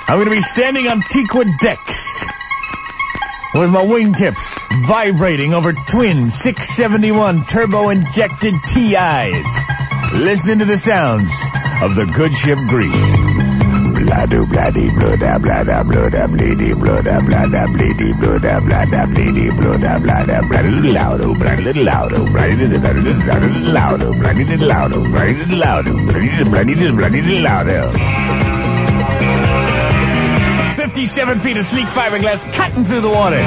I'm going to be standing on teakwood decks with my wingtips vibrating over twin 671 turbo-injected TIs, listening to the sounds of the good ship Grease. Blah-do, blah-dee, blah-da, blah-da, blah-da, bleedy, blah-da, blah-da, bleedy, blah-da, blah-da, bleedy, blah-da, blah-da, blah-da-loudo, blah-da-loudo, blah-da-loudo, blah-da-loudo, blah-da-loudo, blah-da-loudo. 57 feet of sleek fiberglass cutting through the water.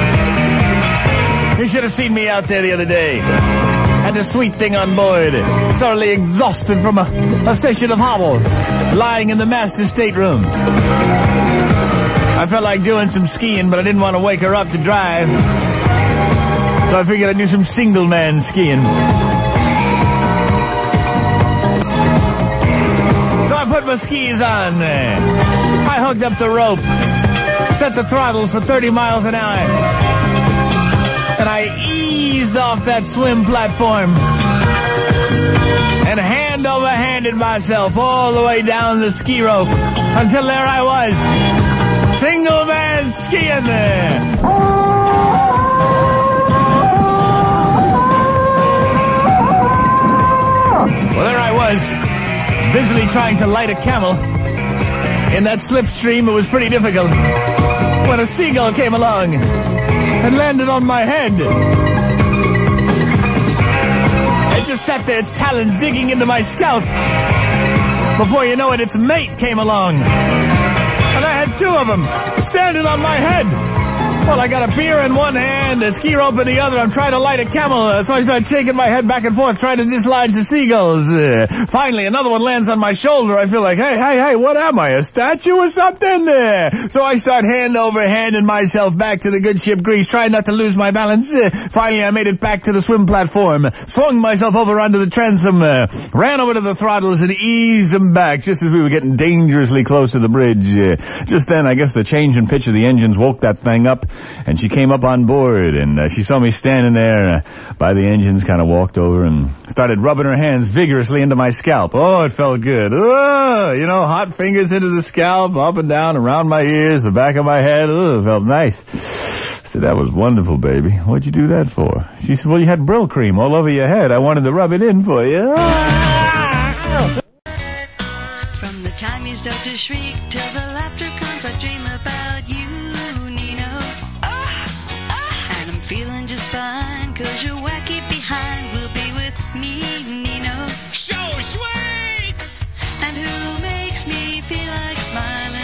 You should have seen me out there the other day. Had a sweet thing on board, sorely exhausted from a session of hobble, lying in the master's stateroom. I felt like doing some skiing, but I didn't want to wake her up to drive. So I figured I'd do some single-man skiing. So I put my skis on. I hooked up the rope, set the throttles for 30 miles an hour, and I eased off that swim platform and hand over handed myself all the way down the ski rope until there I was, single man skiing there. Well, there I was, busily trying to light a camel. In that slipstream, it was pretty difficult when a seagull came along and landed on my head. It just sat there, its talons digging into my scalp. Before you know it, its mate came along. And I had two of them standing on my head. Well, I got a beer in one hand, a ski rope in the other. I'm trying to light a camel, so I start shaking my head back and forth, trying to dislodge the seagulls. Finally, another one lands on my shoulder. I feel like, hey, what am I, a statue or something? So I start hand over handing myself back to the good ship Grease, trying not to lose my balance. Finally, I made it back to the swim platform, swung myself over onto the transom, ran over to the throttles and eased them back just as we were getting dangerously close to the bridge. Just then, I guess the change in pitch of the engines woke that thing up, and she came up on board, and she saw me standing there by the engines, kind of walked over and started rubbing her hands vigorously into my scalp. Oh, it felt good. Oh, you know, hot fingers into the scalp, up and down, around my ears, the back of my head. Oh, it felt nice. I said, that was wonderful, baby. What'd you do that for? She said, well, you had Brill cream all over your head. I wanted to rub it in for you. From the time you start to shriek till the laughter comes, I dream about you. Feeling just fine, 'cause your wacky behind will be with me, Nino. So sweet! And who makes me feel like smiling